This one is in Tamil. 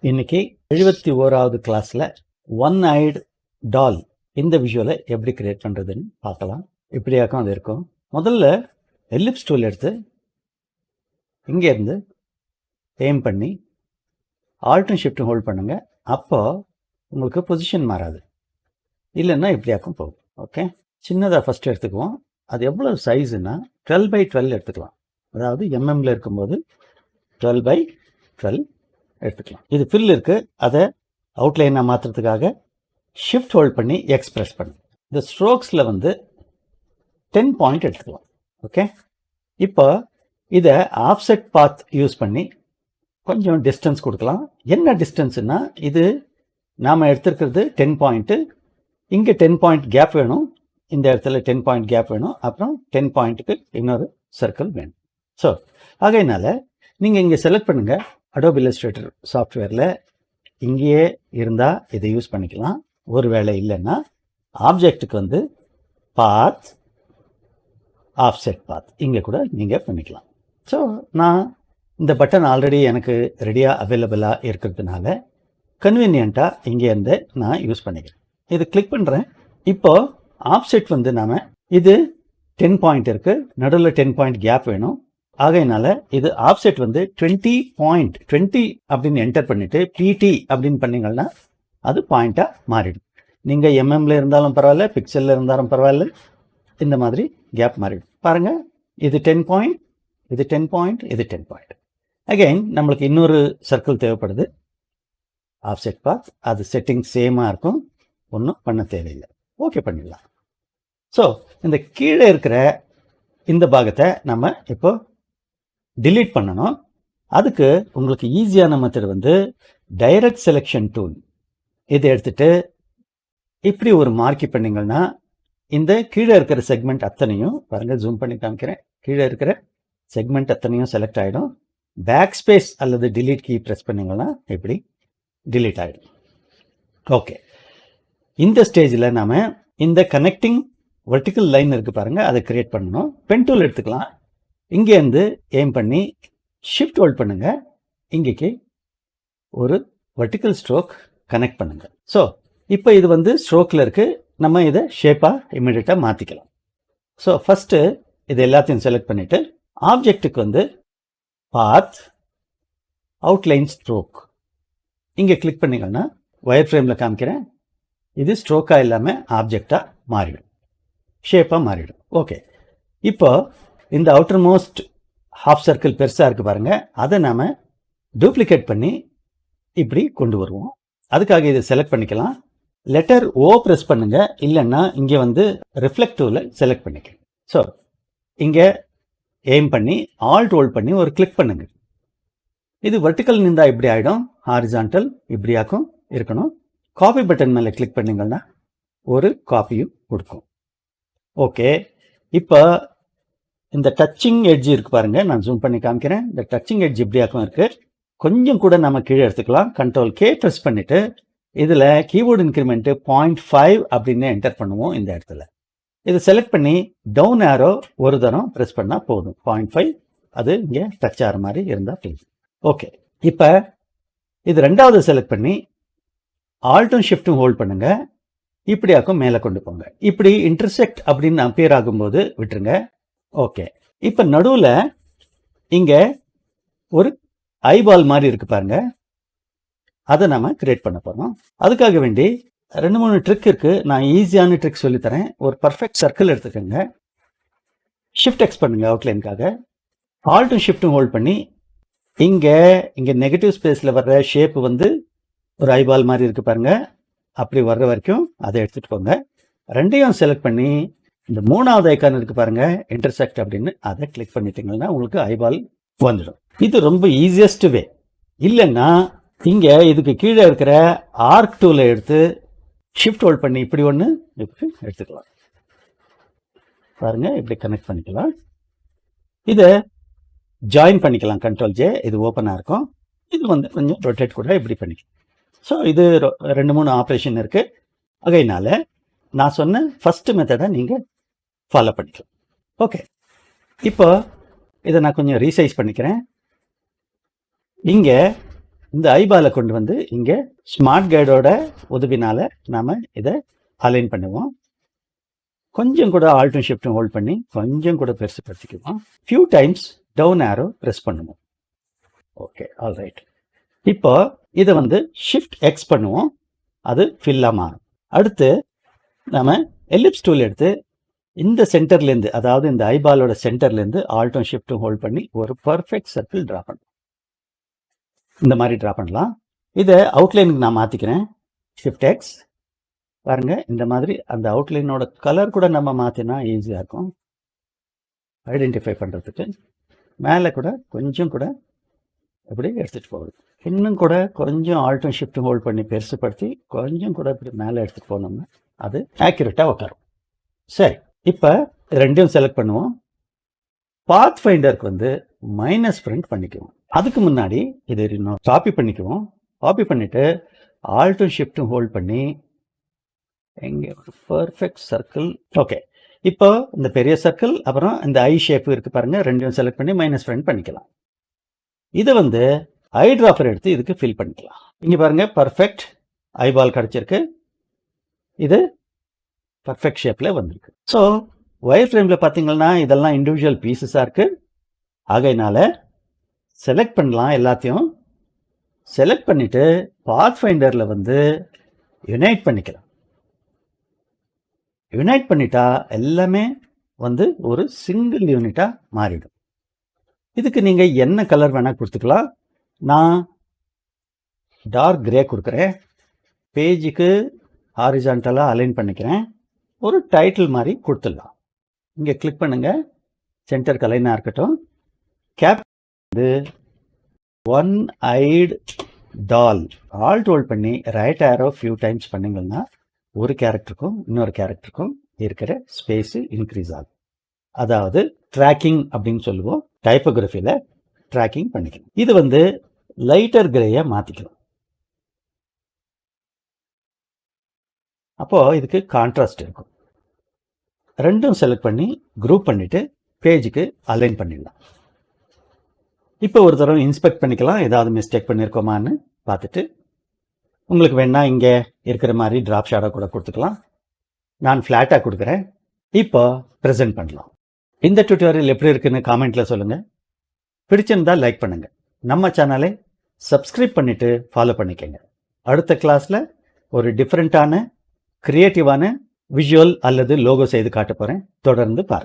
இன்னைக்கு 71வது கிளாஸில் ஒன் ஐடு டால் இந்த விஷுவலை எப்படி கிரியேட் பண்ணுறதுன்னு பார்க்கலாம். இப்படியாக்கும் அது இருக்கும். முதல்ல எலிப்ஸ் டூல் எடுத்து இங்கேருந்து எய்ம் பண்ணி ஆல்ட்டும் ஷிஃப்ட்டும் ஹோல்ட் பண்ணுங்கள். அப்போ உங்களுக்கு பொசிஷன் மாறாது. இல்லைன்னா இப்படியாக்கும் போகும். ஓகே, சின்னதாக ஃபஸ்ட்டு எடுத்துக்குவோம். அது எவ்வளோ சைஸுன்னா 12x12 எடுத்துக்கலாம். அதாவது எம்எம்ல இருக்கும்போது 12x12 எடுத்துக்கலாம். இது ஃபில் இருக்குது, அதை அவுட்லைனாக மாற்றுறதுக்காக ஷிஃப்ட் ஹோல்ட் பண்ணி எக்ஸ்பிரஸ் பண்ணு. இந்த ஸ்ட்ரோக்ஸில் வந்து 10 பாயிண்ட் எடுத்துக்கலாம். ஓகே, இப்போ இதை ஆஃப்செட் பாத் யூஸ் பண்ணி கொஞ்சம் டிஸ்டன்ஸ் கொடுக்கலாம். என்ன டிஸ்டன்ஸுன்னா, இது நாம் எடுத்துருக்கிறது 10 பாயிண்ட்டு, இங்கே 10 பாயிண்ட் கேப் வேணும், இந்த இடத்துல 10 பாயிண்ட் கேப் வேணும், அப்புறம் 10 பாயிண்ட்டுக்கு இன்னொரு சர்க்கிள் வேணும். ஸோ ஆகையினால நீங்கள் இங்கே செலக்ட் பண்ணுங்கள். அடோப் இல்லஸ்ட்ரேட்டர் சாஃப்ட்வேரில் இங்கேயே இருந்தால் இதை யூஸ் பண்ணிக்கலாம். ஒரு வேளை இல்லைன்னா ஆப்ஜெக்ட்டுக்கு வந்து பாத், ஆஃப்செட் பாத் இங்கே கூட நீங்கள் பண்ணிக்கலாம். ஸோ நான் இந்த பட்டன் ஆல்ரெடி எனக்கு ரெடியாக அவைலபிளாக இருக்கிறதுனால கன்வீனியண்ட்டாக இங்கேருந்து நான் யூஸ் பண்ணிக்கிறேன். இது கிளிக் பண்ணுறேன். இப்போது ஆஃப்செட் வந்து நாம் இது 10 பாயிண்ட் இருக்குது, நடுவில் 10 பாயிண்ட் கேப் வேணும். ஆகையினால இது ஆஃப்செட் வந்து 20 அப்படின்னு என்டர் பண்ணிவிட்டு பிடி அப்படின்னு பண்ணிங்கன்னா அது பாயிண்ட்டாக மாறிடும். நீங்கள் எம்எம்ல இருந்தாலும் பரவாயில்ல, பிக்சலில் இருந்தாலும் பரவாயில்ல, இந்த மாதிரி கேப் மாறிடும். பாருங்கள், இது 10 பாயிண்ட், இது 10 பாயிண்ட், இது 10 பாயிண்ட். அகைன் நம்மளுக்கு இன்னொரு சர்க்கிள் தேவைப்படுது, ஆஃப்செட் பாத். அது செட்டிங் சேமாக இருக்கும், ஒன்றும் பண்ண தேவையில்லை. ஓகே பண்ணிடலாம். ஸோ இந்த கீழே இருக்கிற இந்த பாகத்தை நம்ம இப்போ டிலீட் பண்ணணும். அதுக்கு உங்களுக்கு ஈஸியான மெத்தட் வந்து டைரக்ட் செலெக்ஷன் டூல். இதை எடுத்துட்டு இப்படி ஒரு மார்க்கி பண்ணிங்கன்னா இந்த கீழே இருக்கிற செக்மெண்ட் அத்தனையும் பாருங்கள், ஜூம் பண்ணி காமிக்கிறேன். கீழே இருக்கிற செக்மெண்ட் அத்தனையும் செலக்ட் ஆகிடும். பேக் ஸ்பேஸ் அல்லது டிலீட் கீ ப்ரெஸ் பண்ணிங்கன்னா இப்படி டிலீட் ஆகிடும். ஓகே, இந்த ஸ்டேஜில் நாம் இந்த கனெக்டிங் வெர்டிக்கல் லைன் இருக்குது பாருங்கள், அதை கிரியேட் பண்ணணும். பென் டூல் எடுத்துக்கலாம். இங்கேருந்து எய்ம் பண்ணி ஷிஃப்ட் ஹோல்ட் பண்ணுங்கள். இங்கேக்கு ஒரு வெர்டிக்கல் ஸ்ட்ரோக் கனெக்ட் பண்ணுங்கள். ஸோ இப்போ இது வந்து ஸ்ட்ரோக்கில் இருக்குது. நம்ம இதை ஷேப்பாக இமிடியட்டாக மாற்றிக்கலாம். ஸோ ஃபஸ்ட்டு இது எல்லாத்தையும் செலக்ட் பண்ணிவிட்டு ஆப்ஜெக்ட்டுக்கு வந்து பாத், அவுட்லைன் ஸ்ட்ரோக் இங்கே கிளிக் பண்ணிங்கன்னா ஒயர் ஃப்ரேமில் காமிக்கிறேன். இது ஸ்ட்ரோக்காக இல்லாமல் ஆப்ஜெக்டாக மாறிடும், ஷேப்பாக மாறிடும். ஓகே, இப்போ இந்த அவுட்டர் மோஸ்ட் ஹாஃப் சர்க்கிள் பெருசாக இருக்குது பாருங்கள், அதை நாம் டூப்ளிகேட் பண்ணி இப்படி கொண்டு வருவோம். அதுக்காக இதை செலக்ட் பண்ணிக்கலாம். லெட்டர் ஓ ப்ரெஸ் பண்ணுங்கள், இல்லைன்னா இங்கே வந்து ரிஃப்ளெக்டிவில் செலக்ட் பண்ணிக்கலாம். ஸோ இங்கே எய்ம் பண்ணி ஆல்ட் ஹோல்ட் பண்ணி ஒரு கிளிக் பண்ணுங்கள். இது வெர்டிக்கல் நின்றா இப்படி ஆகிடும், ஹாரிசான்டல் இப்படியாக்கும் இருக்கணும். காப்பி பட்டன் மேலே கிளிக் பண்ணிங்கன்னா ஒரு காப்பியும் கொடுக்கும். ஓகே, இப்போ இந்த டச்சிங் எட்ஜ் இருக்குது பாருங்கள், நான் ஜூம் பண்ணி காமிக்கிறேன். இந்த டச்சிங் எட்ஜ் இப்படியாக்கும் இருக்குது. கொஞ்சம் கூட நம்ம கீழே எடுத்துக்கலாம். கண்ட்ரோல் கே ப்ரெஸ் பண்ணிவிட்டு இதில் கீபோர்டு இன்க்ரிமெண்ட்டு 0.5 அப்படின்னு என்டர் பண்ணுவோம். இந்த இடத்துல இதை செலக்ட் பண்ணி டவுன் ஆரோ ஒரு தரம் ப்ரெஸ் பண்ணால் போதும். 0.5 அது இங்கே டச் ஆகிற மாதிரி இருந்தால் ப்ளீஸ். ஓகே, இப்போ இது ரெண்டாவது செலக்ட் பண்ணி ஆல்ட்டும் ஷிஃப்ட்டும் ஹோல்ட் பண்ணுங்கள். இப்படியாக்கும் மேலே கொண்டு போங்க. இப்படி இன்டர்செக்ட் அப்படின்னு அப்பியர் ஆகும்போது விட்டுருங்க. ஓகே, இப்போ நடுவில் இங்கே ஒரு ஐபால் மாதிரி இருக்குது பாருங்க, அதை நம்ம கிரியேட் பண்ண போகிறோம். அதுக்காக வேண்டி 2-3 ட்ரிக் இருக்குது. நான் ஈஸியான ட்ரிக் சொல்லித்தரேன். ஒரு பர்ஃபெக்ட் சர்க்கிள் எடுத்துக்கோங்க. ஷிஃப்ட் எக்ஸ் பண்ணுங்கள் அவுட்லைனுக்காக. ஆல்ட்டும் ஷிஃப்ட்டும் ஹோல்ட் பண்ணி இங்கே நெகட்டிவ் ஸ்பேஸில் வர்ற ஷேப்பு வந்து ஒரு ஐபால் மாதிரி இருக்குது பாருங்கள், அப்படி வர்ற வரைக்கும் அதை எடுத்துகிட்டு போங்க. ரெண்டையும் செலக்ட் பண்ணி இந்த 3வது ஐக்கான் இருக்குது பாருங்கள், இன்டர்செக்ட் அப்படின்னு, அதை கிளிக் பண்ணிட்டீங்கன்னா உங்களுக்கு ஐபால் வந்துடும். இது ரொம்ப ஈஸியஸ்ட் வே. இல்லைன்னா இங்கே இதுக்கு கீழே இருக்கிற ஆர்க் டூலை எடுத்து ஷிஃப்ட் ஹோல்ட் பண்ணி இப்படி ஒன்று இப்படி எடுத்துக்கலாம். பாருங்கள், இப்படி கனெக்ட் பண்ணிக்கலாம். இதை ஜாயின் பண்ணிக்கலாம், கண்ட்ரோல் ஜே. இது ஓப்பனாக இருக்கும். இது வந்து கொஞ்சம் ரொட்டேட் கூட இப்படி பண்ணிக்கலாம். ஸோ இது 2-3 ஆப்ரேஷன் இருக்குது. ஆகையினால நான் சொன்ன ஃபஸ்ட்டு மெத்தடை நீங்கள் ஃபாலோ பண்ணிக்கலாம். ஓகே, இப்போ இதை நான் கொஞ்சம் ரீசைஸ் பண்ணிக்கிறேன். இங்கே இந்த ஐபாலை கொண்டு வந்து இங்கே ஸ்மார்ட் கைடோட உதவினால நாம் இதை அலைன் பண்ணுவோம். கொஞ்சம் கூட ஆல்ட்டும் ஷிஃப்ட்டும் ஹோல்ட் பண்ணி கொஞ்சம் கூட பெருசுப்படுத்திக்குவோம். Few times down arrow press பண்ணுவோம். Okay, all right. இப்போ இதை வந்து ஷிஃப்ட் எக்ஸ் பண்ணுவோம், அது ஃபில்லாக மாறும். அடுத்து நாம் எலிப்ஸ் டூல் எடுத்து இந்த சென்டர்லேருந்து, அதாவது இந்த ஐபாலோட சென்டர்லேருந்து ஆல்ட்டும் ஷிஃப்ட்டும் ஹோல்ட் பண்ணி ஒரு பர்ஃபெக்ட் சர்க்கிள் ட்ரா பண்ணணும். இந்த மாதிரி ட்ரா பண்ணலாம். இதை அவுட்லைனுக்கு நான் மாற்றிக்கிறேன். ஷிஃப்ட் எக்ஸ் பாருங்க, இந்த மாதிரி அந்த அவுட்லைனோட கலர் கூட நம்ம மாற்றினா ஈஸியாக இருக்கும் ஐடென்டிஃபை பண்ணுறதுக்கு. மேலே கூட கொஞ்சம் கூட இப்படி எடுத்துகிட்டு போகுது. இன்னும் கூட கொஞ்சம் ஆல்ட்டும் ஷிஃப்ட்டும் ஹோல்ட் பண்ணி பெருசுப்படுத்தி கொஞ்சம் கூட இப்படி மேலே எடுத்துகிட்டு போனோம்னா அது ஆக்யூரேட்டாக உட்காரும். சரி, இப்போ ரெண்டையும் செலக்ட் பண்ணுவோம். பாத் ஃபைண்டருக்கு வந்து மைனஸ் ஃப்ரண்ட் பண்ணிக்குவோம். அதுக்கு முன்னாடி இதை இன்னும் காப்பி பண்ணிக்குவோம். காப்பி பண்ணிவிட்டு ஆல்ட்டும் ஷிஃப்ட்டும் ஹோல்ட் பண்ணி எங்கே ஒரு பர்ஃபெக்ட் சர்க்கிள். ஓகே, இப்போ இந்த பெரிய சர்க்கிள் அப்புறம் இந்த ஐ ஷேப் இருக்குது பாருங்கள், ரெண்டையும் செலக்ட் பண்ணி மைனஸ் ஃப்ரண்ட் பண்ணிக்கலாம். இதை வந்து ஐ ட்ராப்பர் எடுத்து இதுக்கு ஃபில் பண்ணிக்கலாம். இங்கே பாருங்கள், பர்ஃபெக்ட் ஐபால் கிடச்சிருக்கு. இது பர்ஃபெக்ட் ஷேப்பில் வந்திருக்கு. ஸோ ஒயர் ஃப்ரேமில் பார்த்தீங்கன்னா இதெல்லாம் இண்டிவிஜுவல் பீசஸாக இருக்குது. ஆகையினால செலக்ட் பண்ணலாம். எல்லாத்தையும் செலக்ட் பண்ணிவிட்டு பாத் ஃபைண்டரில் வந்து யுனைட் பண்ணிக்கலாம். யுனைட் பண்ணிட்டா எல்லாமே வந்து ஒரு சிங்கிள் யூனிட்டாக மாறிடும். இதுக்கு நீங்கள் என்ன கலர் வேணால் கொடுத்துக்கலாம். நான் டார்க் கிரே கொடுக்குறேன். பேஜுக்கு ஹாரிசான்டலாக அலைன் பண்ணிக்கிறேன். ஒரு டைட்டில் மாதிரி கொடுத்துடலாம். இங்கே கிளிக் பண்ணுங்கள், சென்டருக்கு அலைனாக இருக்கட்டும். கேப் வந்து ஒன் ஐடு டால் ஆல்ட் ஹோல்ட் பண்ணி ரைட் ஆரோ ஃபியூ டைம்ஸ் பண்ணிங்கன்னா ஒரு கேரக்டருக்கும் இன்னொரு கேரக்டருக்கும் இருக்கிற ஸ்பேஸு இன்க்ரீஸ் ஆகும். அதாவது ட்ராக்கிங் அப்படின்னு சொல்லுவோம். டைப்போகிராஃபியில் ட்ராக்கிங் பண்ணிக்கணும். இது வந்து லைட்டர் கிரேயை மாற்றிக்கலாம். அப்போது இதுக்கு கான்ட்ராஸ்ட் இருக்கும். ரெண்டும் செலக்ட் பண்ணி குரூப் பண்ணிவிட்டு பேஜுக்கு அலைன் பண்ணிடலாம். இப்போ ஒரு தடவை இன்ஸ்பெக்ட் பண்ணிக்கலாம், ஏதாவது மிஸ்டேக் பண்ணியிருக்கோமான்னு பார்த்துட்டு. உங்களுக்கு வேணால் இங்கே இருக்கிற மாதிரி ட்ராப் ஷேடோ கூட கொடுத்துக்கலாம். நான் ஃப்ளாட்டாக கொடுக்குறேன். இப்போ ப்ரெசென்ட் பண்ணலாம். இந்த டியூட்டோரியல் எப்படி இருக்குன்னு காமெண்ட்டில் சொல்லுங்கள். பிடிச்சிருந்தால் லைக் பண்ணுங்கள். நம்ம சேனலை சப்ஸ்கிரைப் பண்ணிவிட்டு ஃபாலோ பண்ணிக்கோங்க. அடுத்த கிளாஸில் ஒரு டிஃப்ரெண்ட்டான க்ரியேட்டிவான விஷுவல் அல்லது லோகோ செய்து காட்ட போகிறேன். தொடர்ந்து பாருங்கள்.